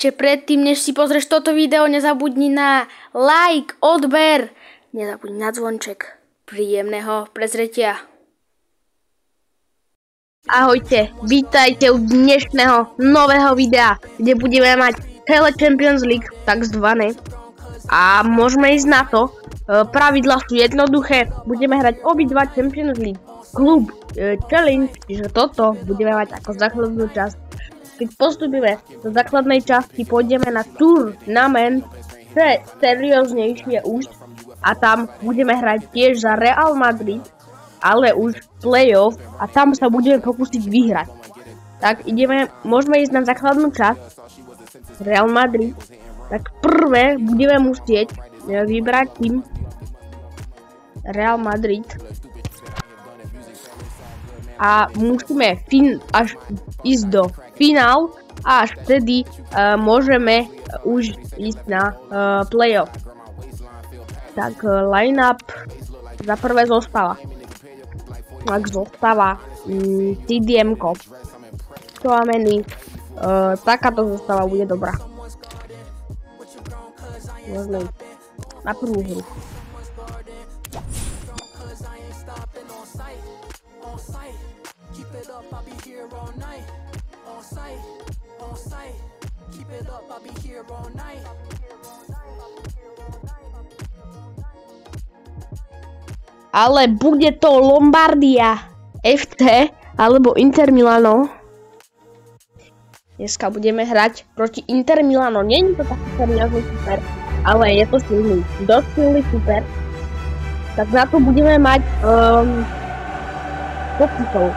Ešte predtým, než si pozrieš toto video, nezabudni na like, odber, nezabudni na zvonček. Príjemného prezretia. Ahojte, vítajte u dnešného nového videa, kde budeme mať Tele Champions League, takzvané. A môžeme ísť na to. Pravidlá sú jednoduché, budeme hrať obidva Champions League. Klub Challenge, čiže toto budeme mať ako základnú časť. Keď postupíme do základnej časti, pôjdeme na turnament, čo je serióznejšie už. A tam budeme hrať tiež za Real Madrid, ale už playoff a tam sa budeme pokúsiť vyhrať. Tak ideme, môžeme ísť na základnú časť Real Madrid. Tak prvé budeme musieť vybrať tým Real Madrid. A musíme až ísť do finál a až vtedy môžeme už ísť na playoff. Tak line-up za prvé zostáva. Tak zostáva CDM-ko. Tchouaméni. Takáto zostava bude dobrá. Môžeme ísť na prvú hru. Ale bude to Lombardia FC alebo Inter Milano. Dneska budeme hrať proti Inter Milano. Nie je to taký seriózny super, ale je to silný. Dosť silný super. Tak na to budeme mať pokusov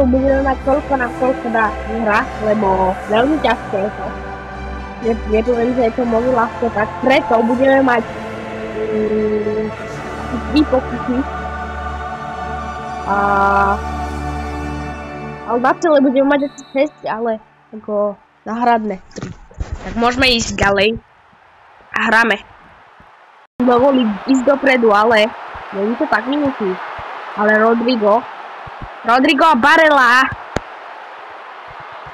budeme mať toľko na koľko dá hra, lebo veľmi ťažké je to. Nepoviem, že je to moc ľahké, tak preto budeme mať 3 pokusy. Ale na celé budeme mať asi 6, ale ako náhradné 3. Tak môžeme ísť ďalej a hráme. Dovolí ísť dopredu, ale nie to tak nemusí. Ale Rodrigo Barella.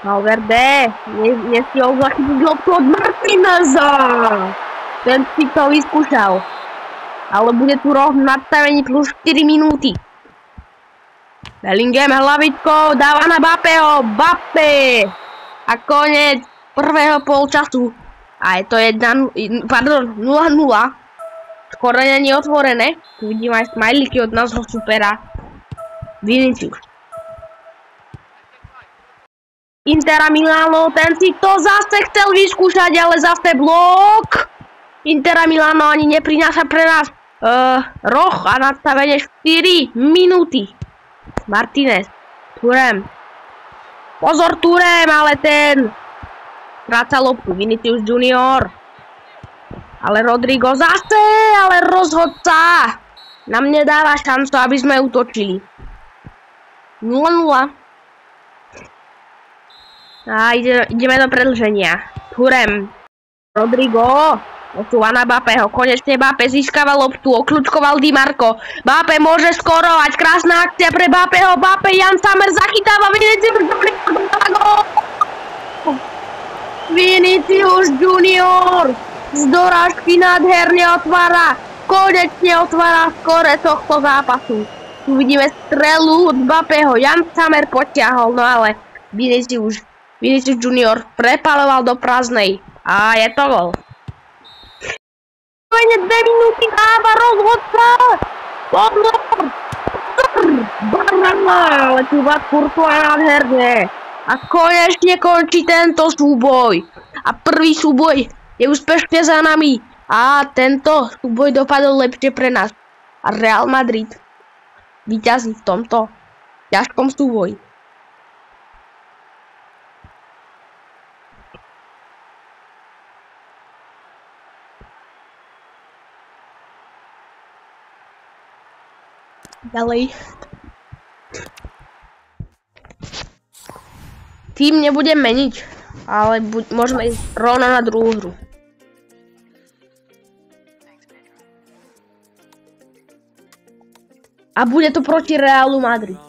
Valverde. Nestihol zachytiť loptu od Martineza. Ten si to vyskúšal. Ale bude tu roh nadstavení plus 4 minúty. Bellingham hlavičkou dáva na Mbappého. Mbappé. A koniec prvého polčasu. A je to 0-0. Skoro nie je otvorené. Tu vidím aj smajlíky od nášho supera. Vinicius. Intera Milano, ten si to zase chcel vyskúšať, ale zase blok. Intera Milano ani neprináša pre nás roh a nadstavenie 4 minúty. Martinez. Thuram. Pozor Thuram, ale ten stráca loptu. Vinicius Junior. Ale Rodrigo zase, ale rozhodca nám nedáva šancu, aby sme útočili. 0-0. A ideme do predĺženia. Thuram. Rodrigo. Posúva na Mbappého. Konečne Mbappé získava loptu. Okľúčkoval Di Marco. Mbappé môže skorovať. Krásna akcia pre Mbappého. Mbappé, Jan Sommer zachytáva. Vinicius Junior. Z dorážky nádherne otvára. Konečne otvára skóre tohto zápasu. Tu vidíme strelu od Mbappého. Jan Sommer potiahol, no ale Vinicius Junior prepaloval do prázdnej. A je to gól. 2 minúty dáva rozhodca. Ale tu má Courtois nádherne. A konečne končí tento súboj. A prvý súboj je úspešne za nami. A tento súboj dopadol lepšie pre nás. A Real Madrid víťazí v tomto ťažkom súboji. Ďalej. Tým nebudem meniť, ale môžeme ísť rovno na druhú hru. A bude to proti Realu Madrid.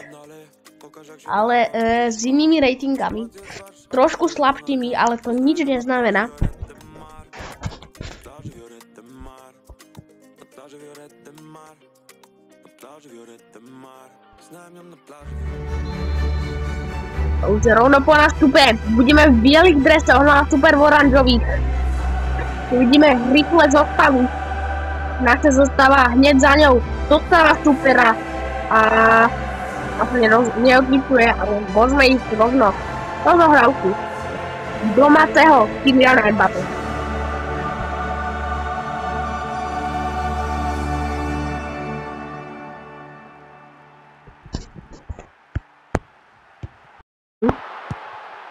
Ale s inými ratingami. trošku slabšími, ale to nič neznamená. Už rovno po nástupe. Budeme v bielých dresoch, na super v oranžových. Uvidíme rýchle zostavu. Naša zostava hneď za ňou. Zostava supera. A neodlišuje, ale môžeme ísť rovno do zohrávky domáceho Kyliana Mbappé.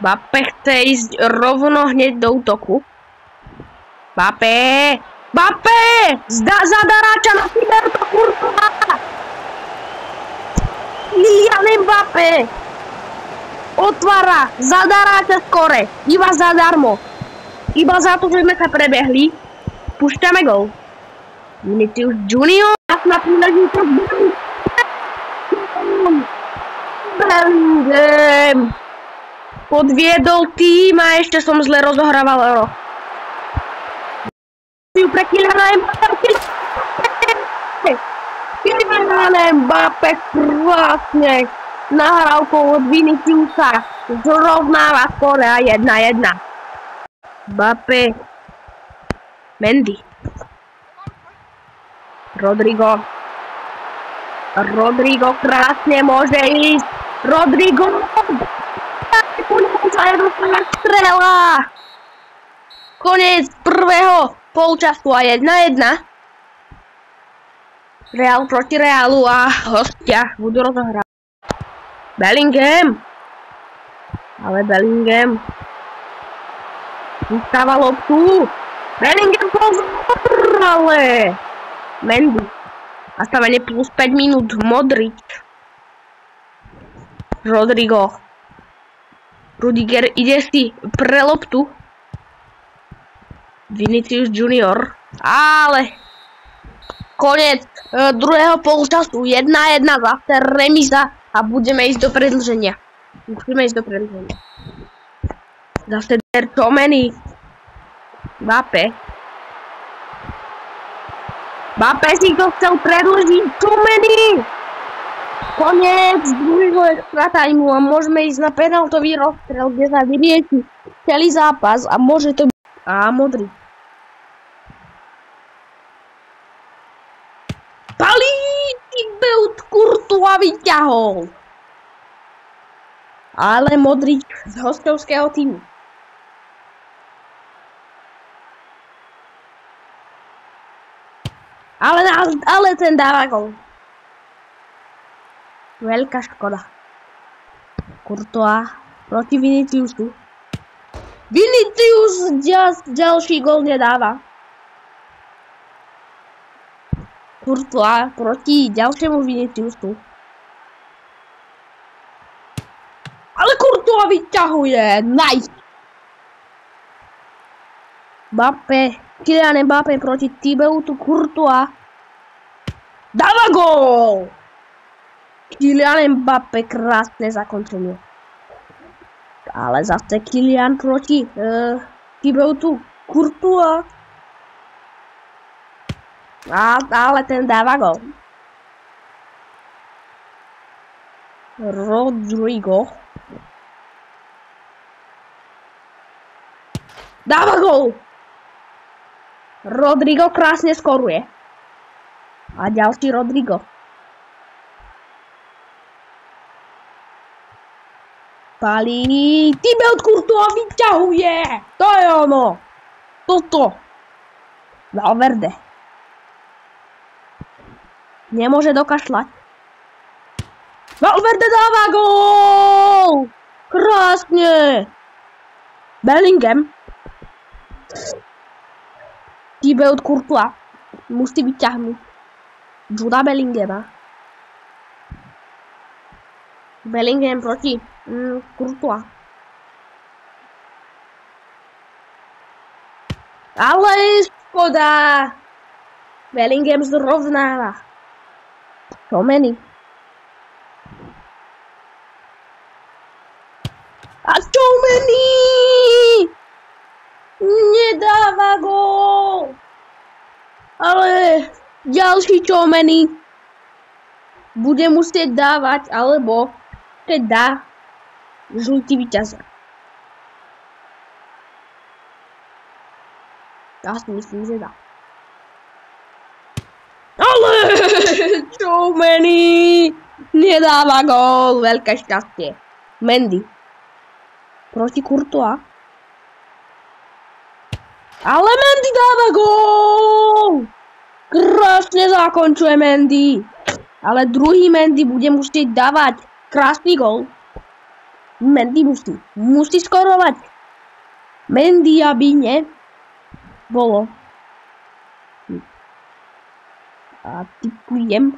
Mbappé chce ísť rovno hneď do útoku. Mbappé! Mbappé! Zadaráča na Roberto Courtois! Kylian Mbappé! Otvára zadaráča skore. Iba zadarmo. Iba za to, že sme sa prebehli. Púšťame gol. Vinicius Junior. Na príležitosť. Bellingham. Podviedol tým a ešte som zle rozohrával. Pre Kyliana Mbappé. Kylian Mbappé krásne nahrávkou od Viniciusa zrovnáva skóre a 1-1. Mbappé. Mendy. Rodrigo krásne môže ísť. Rodrigo. Strela. Koniec prvého polčasu a 1-1. Real proti Realu a hostia budú rozohrávať. Bellingham. Ale Bellingham vystáva loptu. Bellingham pozor, ale Mendy. Nastavenie plus 5 minút. Modric. Rodrigo. Rudiger ide si pre loptu. Vinicius Junior. Ale koniec druhého polčasu. 1-1 zase remíza a budeme ísť do predĺženia. Musíme ísť do predĺženia. Zase Tchouameni. Mbappé. Mbappé si to chcel predĺžiť. Tchouameni. Koniec druhého extra timeu a môžeme ísť na penaltový rozstrel, kde sa vyrieši celý zápas a môže to byť. A Modric. Thibaut Courtois vyťahol. Ale Modric z hostovského týmu. Ale ten dáva gol. Veľká škoda. Courtois proti Viniciusu. Vinicius ďalší gol nedáva. Courtois proti ďalšiemu Viniciusu. Ale Courtois vyťahuje. Nice. Mbappé. Kylian Mbappé proti Thibautu Courtois. Dáva gól. Kylian Mbappé, krásne zakončenie. Ale zase Kylian proti Thibautu Courtois. Ale ten dáva gól. Rodrigo. Dáva gól. Rodrigo krásne skoruje. A ďalší Rodrigo. Palí. Thibaut Courtois vyťahuje. To je ono. Toto. Valverde. Nemôže dokašľať. Valverde dáva gól. Krásne. Bellingham. Thibaut Courtois. Musí vyťahnuť. Juda Bellinghama. Bellingham proti Courtois. Ale škoda. Bellingham zrovnáva. Tchouameni. A Tchouameni ďalší čomeny bude musieť dávať, alebo teda žlutý víťaz. Ja si myslím, že dá. Ale čomeny nedáva gól, veľké šťastie. Mendy proti Courtois. Ale Mendy dáva gól! Krásne zakončuje Mendy. Ale druhý Mendy bude musieť dávať krásny gól. Mendy musí skorovať. Mendy, aby ne bolo. A typujem.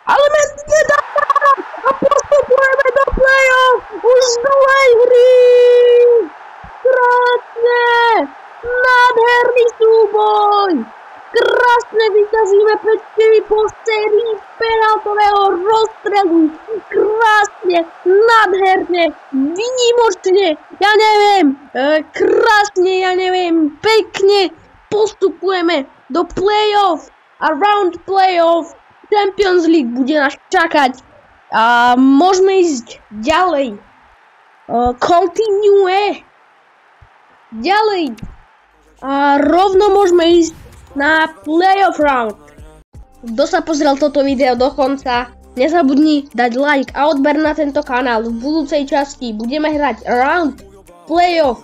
Ale Mendy nedáva! A postupujeme do play-off! Už z druhej hry! Krásne! Nádherný súboj! Krásne vyťazíme 5-4 po sérii penaltového rozstrelu! Krásne! Nádherne! Výnimočne! Ja neviem! Krásne, ja neviem! Pekne! Postupujeme do play-off! A round play-off Champions League bude nás čakať. A môžeme ísť ďalej. Continue. Ďalej. A rovno môžeme ísť na playoff round. Kto sa pozrel toto video do konca, nezabudni dať like a odber na tento kanál. V budúcej časti budeme hrať round playoff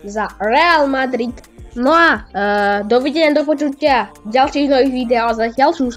za Real Madrid. No a dovidenia, do počutia v ďalších nových videách. Zatiaľ čus.